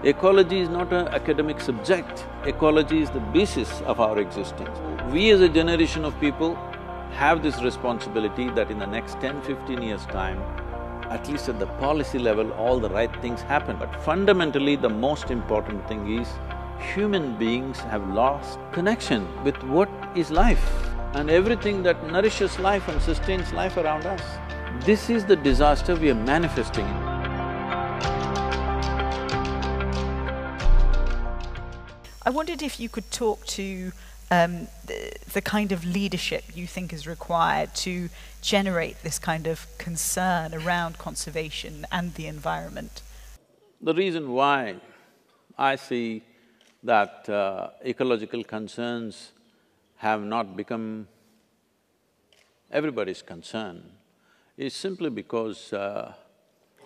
Ecology is not an academic subject, ecology is the basis of our existence. We as a generation of people have this responsibility that in the next 10-15 years' time, at least at the policy level, all the right things happen. But fundamentally, the most important thing is human beings have lost connection with what is life and everything that nourishes life and sustains life around us. This is the disaster we are manifesting in. I wondered if you could talk to the kind of leadership you think is required to generate this kind of concern around conservation and the environment. The reason why I see that ecological concerns have not become everybody's concern is simply because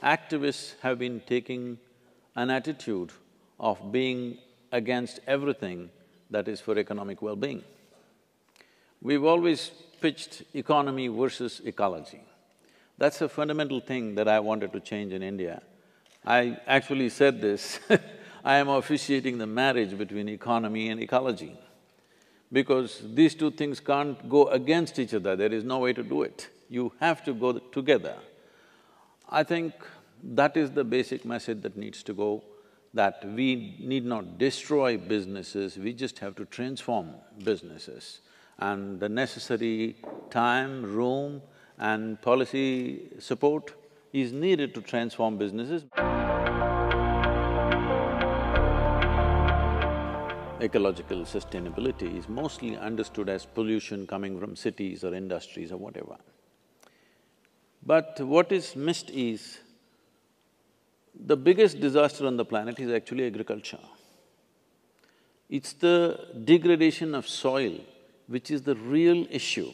activists have been taking an attitude of being against everything that is for economic well-being. We've always pitched economy versus ecology. That's a fundamental thing that I wanted to change in India. I actually said this I am officiating the marriage between economy and ecology, because these two things can't go against each other, there is no way to do it. You have to go together. I think that is the basic message that needs to go, that we need not destroy businesses, we just have to transform businesses. And the necessary time, room and policy support is needed to transform businesses. Ecological sustainability is mostly understood as pollution coming from cities or industries or whatever. But what is missed is, the biggest disaster on the planet is actually agriculture. It's the degradation of soil which is the real issue.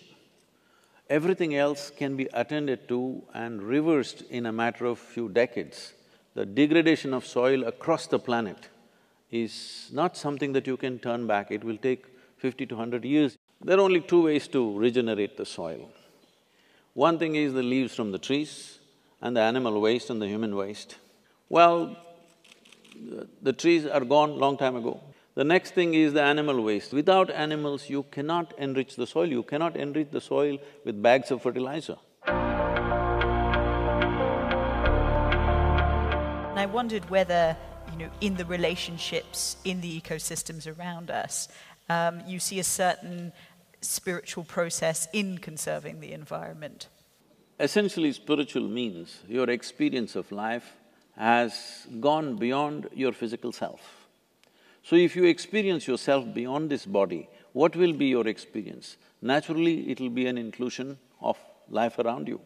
Everything else can be attended to and reversed in a matter of few decades. The degradation of soil across the planet is not something that you can turn back, it will take 50 to 100 years. There are only two ways to regenerate the soil. One thing is the leaves from the trees and the animal waste and the human waste. Well, the trees are gone long time ago. The next thing is the animal waste. Without animals, you cannot enrich the soil, you cannot enrich the soil with bags of fertilizer. And I wondered whether, in the relationships, in the ecosystems around us, you see a certain spiritual process in conserving the environment. Essentially, spiritual means your experience of life has gone beyond your physical self. So if you experience yourself beyond this body, what will be your experience? Naturally, it'll be an inclusion of life around you.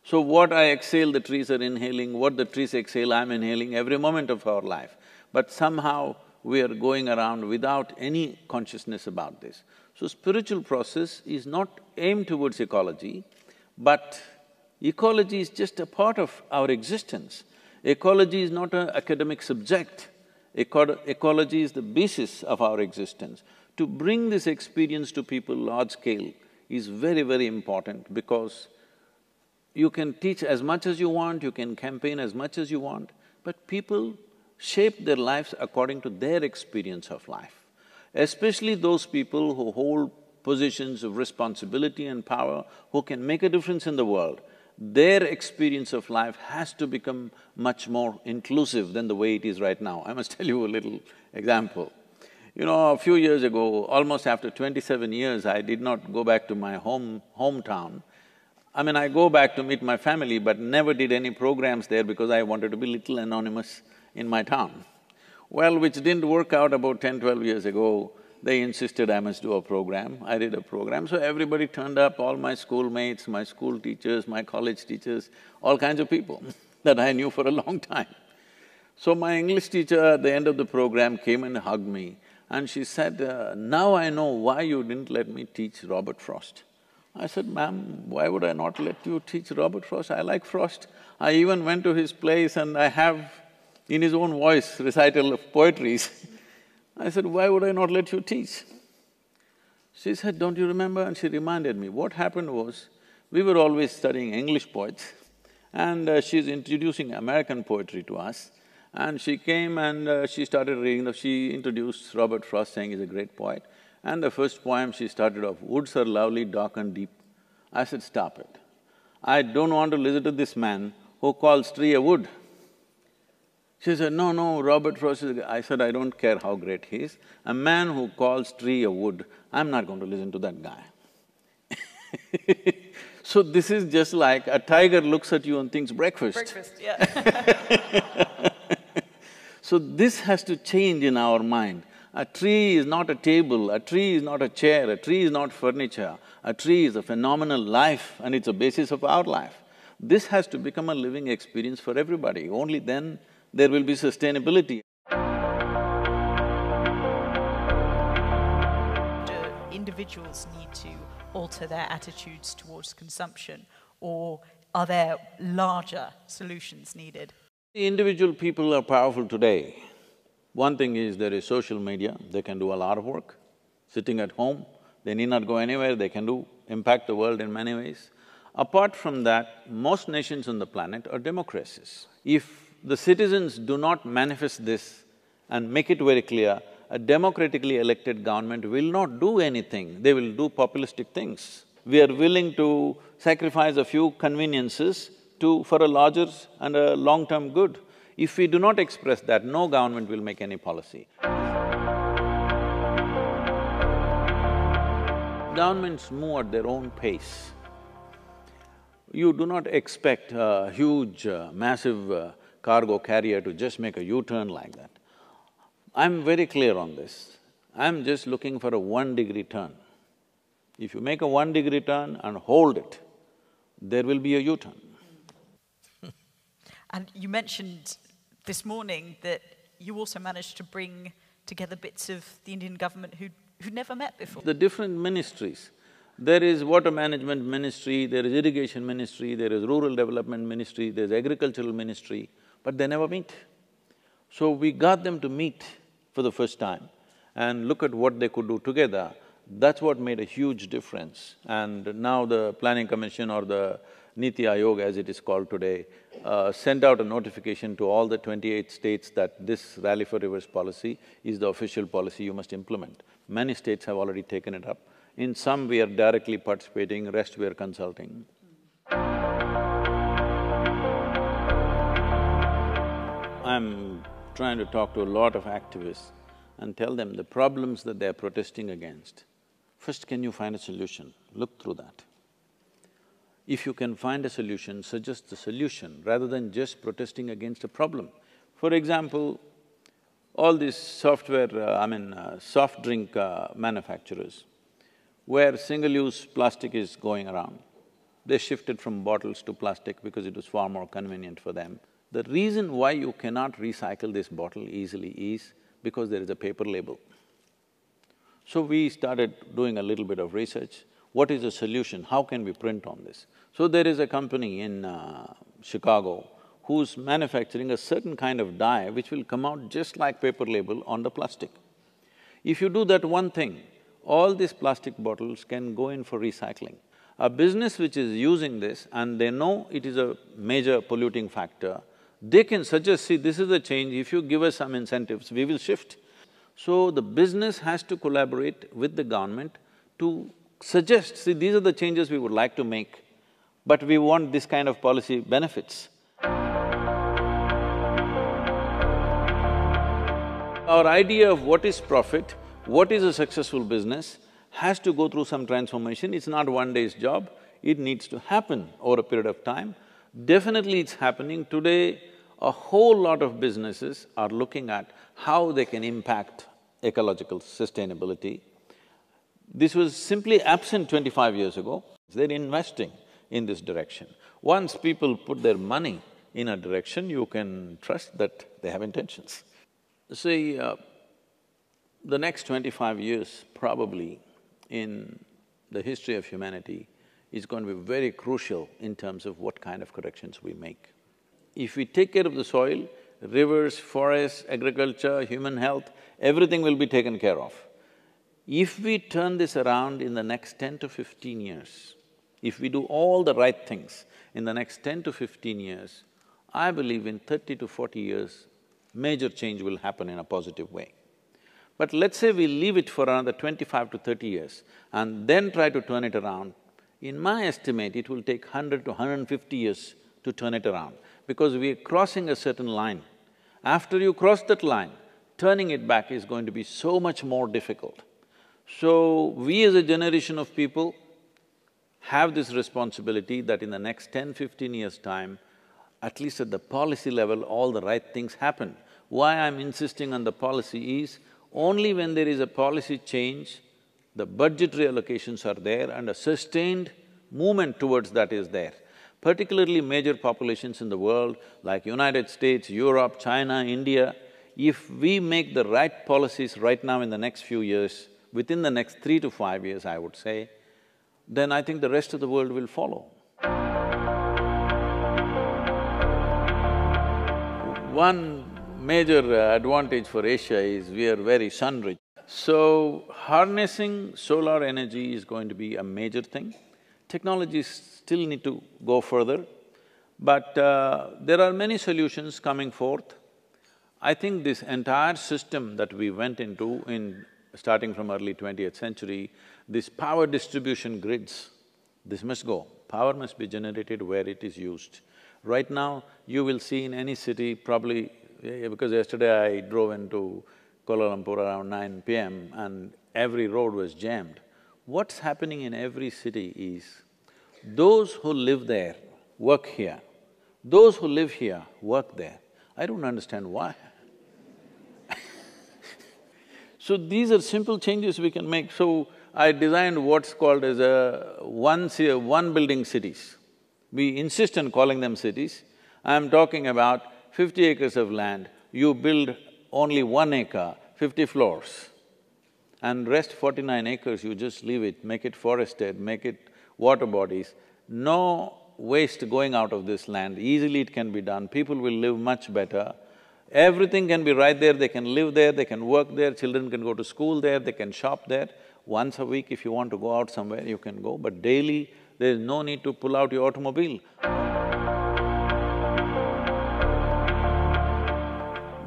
So what I exhale, the trees are inhaling, what the trees exhale, I'm inhaling every moment of our life. But somehow we are going around without any consciousness about this. So spiritual process is not aimed towards ecology, but ecology is just a part of our existence. Ecology is not an academic subject, ecology is the basis of our existence. To bring this experience to people large scale is very, very important, because you can teach as much as you want, you can campaign as much as you want, but people shape their lives according to their experience of life. Especially those people who hold positions of responsibility and power, who can make a difference in the world, their experience of life has to become much more inclusive than the way it is right now. I must tell you a little example. A few years ago, almost after 27 years, I did not go back to my hometown. I mean, I go back to meet my family, but never did any programs there because I wanted to be little anonymous in my town. Well, which didn't work out about 10-12 years ago. They insisted I must do a program, I did a program, so everybody turned up, all my schoolmates, my school teachers, my college teachers, all kinds of people that I knew for a long time. So my English teacher at the end of the program came and hugged me and she said, now I know why you didn't let me teach Robert Frost. I said, ma'am, why would I not let you teach Robert Frost? I like Frost. I even went to his place and I have, in his own voice, recital of poetries. I said, why would I not let you teach? She said, don't you remember? And she reminded me. What happened was, we were always studying English poets and she's introducing American poetry to us. And she came and she started reading, she introduced Robert Frost, saying he's a great poet. And the first poem she started off, "Woods are lovely, dark and deep." I said, "Stop it. I don't want to listen to this man who calls tree a wood." She said, "No, no, Robert Frost is… I said, "I don't care how great he is. A man who calls tree a wood, I'm not going to listen to that guy." So this is just like a tiger looks at you and thinks breakfast. Breakfast, yeah. So this has to change in our mind. A tree is not a table, a tree is not a chair, a tree is not furniture. A tree is a phenomenal life and it's a basis of our life. This has to become a living experience for everybody, only then there will be sustainability. Do individuals need to alter their attitudes towards consumption, or are there larger solutions needed? The individual people are powerful today. One thing is there is social media, they can do a lot of work. Sitting at home, they need not go anywhere, they can impact the world in many ways. Apart from that, most nations on the planet are democracies. If the citizens do not manifest this and make it very clear, a democratically elected government will not do anything, they will do populistic things. We are willing to sacrifice a few conveniences for a larger and a long-term good. If we do not express that, no government will make any policy. Governments move at their own pace. You do not expect a huge, massive cargo carrier to just make a U-turn like that. I'm very clear on this. I'm just looking for a 1-degree turn. If you make a 1-degree turn and hold it, there will be a U-turn. And you mentioned this morning that you also managed to bring together bits of the Indian government who'd never met before. The different ministries, there is water management ministry, there is irrigation ministry, there is rural development ministry, there's agricultural ministry, but they never meet. So we got them to meet for the first time and look at what they could do together. That's what made a huge difference. And now the Planning Commission or the Niti Aayog, as it is called today, sent out a notification to all the 28 states that this Rally for Rivers policy is the official policy you must implement. Many states have already taken it up. In some we are directly participating, rest we are consulting. I'm trying to talk to a lot of activists and tell them the problems that they're protesting against. First, can you find a solution? Look through that. If you can find a solution, suggest the solution rather than just protesting against a problem. For example, all these soft drink manufacturers, where single-use plastic is going around, they shifted from bottles to plastic because it was far more convenient for them. The reason why you cannot recycle this bottle easily is because there is a paper label. So we started doing a little bit of research. What is the solution? How can we print on this? So there is a company in Chicago who's manufacturing a certain kind of dye which will come out just like paper label on the plastic. If you do that one thing, all these plastic bottles can go in for recycling. A business which is using this and they know it is a major polluting factor, they can suggest, see, this is the change, if you give us some incentives, we will shift. So the business has to collaborate with the government to suggest, see, these are the changes we would like to make, but we want this kind of policy benefits. Our idea of what is profit, what is a successful business, has to go through some transformation. It's not one day's job, it needs to happen over a period of time. Definitely it's happening. Today, a whole lot of businesses are looking at how they can impact ecological sustainability. This was simply absent 25 years ago. They're investing in this direction. Once people put their money in a direction, you can trust that they have intentions. See, the next 25 years probably in the history of humanity is going to be very crucial in terms of what kind of corrections we make. If we take care of the soil, rivers, forests, agriculture, human health, everything will be taken care of. If we turn this around in the next 10 to 15 years, if we do all the right things in the next 10 to 15 years, I believe in 30 to 40 years, major change will happen in a positive way. But let's say we leave it for another 25 to 30 years and then try to turn it around, in my estimate, it will take 100 to 150 years to turn it around, because we are crossing a certain line. After you cross that line, turning it back is going to be so much more difficult. So, we as a generation of people have this responsibility that in the next 10–15 years' time, at least at the policy level, all the right things happen. Why I'm insisting on the policy is, only when there is a policy change, the budgetary allocations are there and a sustained movement towards that is there. Particularly major populations in the world like United States, Europe, China, India, if we make the right policies right now in the next few years, within the next 3 to 5 years, I would say, then I think the rest of the world will follow. One major advantage for Asia is we are very sun-rich. So, harnessing solar energy is going to be a major thing. Technologies still need to go further, but there are many solutions coming forth. I think this entire system that we went into starting from early 20th century, this power distribution grids, this must go. Power must be generated where it is used. Right now, you will see in any city probably… because yesterday I drove into Kuala Lumpur around 9 p.m. and every road was jammed. What's happening in every city is, those who live there work here, those who live here work there. I don't understand why. So these are simple changes we can make. So I designed what's called as one building cities. We insist on calling them cities. I'm talking about 50 acres of land, you build only 1 acre, 50 floors, and rest 49 acres you just leave it, make it forested, make it water bodies. No waste going out of this land, easily it can be done, people will live much better. Everything can be right there, they can live there, they can work there, children can go to school there, they can shop there. Once a week if you want to go out somewhere, you can go, but daily there is no need to pull out your automobile.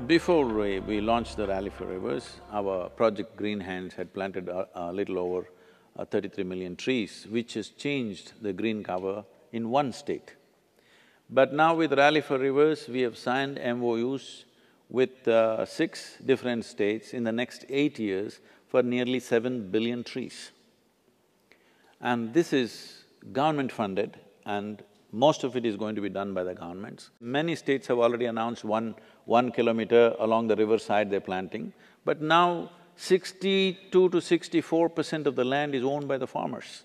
Before we launched the Rally for Rivers, our project Green Hands had planted a little over 33 million trees, which has changed the green cover in one state. But now with Rally for Rivers, we have signed MOUs with 6 different states in the next 8 years for nearly 7 billion trees. And this is government funded and most of it is going to be done by the governments. Many states have already announced one kilometer along the riverside they're planting, but now 62 to 64% of the land is owned by the farmers.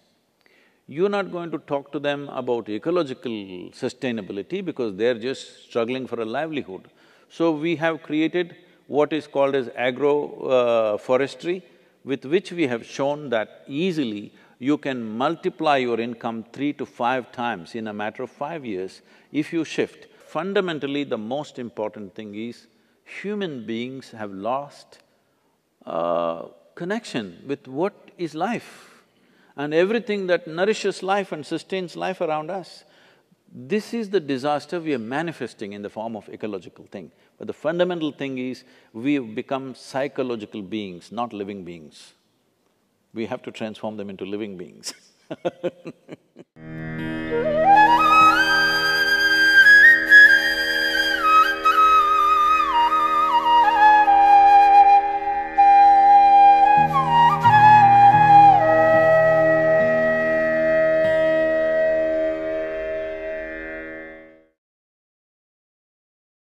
You're not going to talk to them about ecological sustainability because they're just struggling for a livelihood. So we have created what is called as agro-forestry, with which we have shown that easily you can multiply your income 3 to 5 times in a matter of 5 years if you shift. Fundamentally, the most important thing is human beings have lost connection with what is life and everything that nourishes life and sustains life around us. This is the disaster we are manifesting in the form of ecological thing. But the fundamental thing is, we have become psychological beings, not living beings. We have to transform them into living beings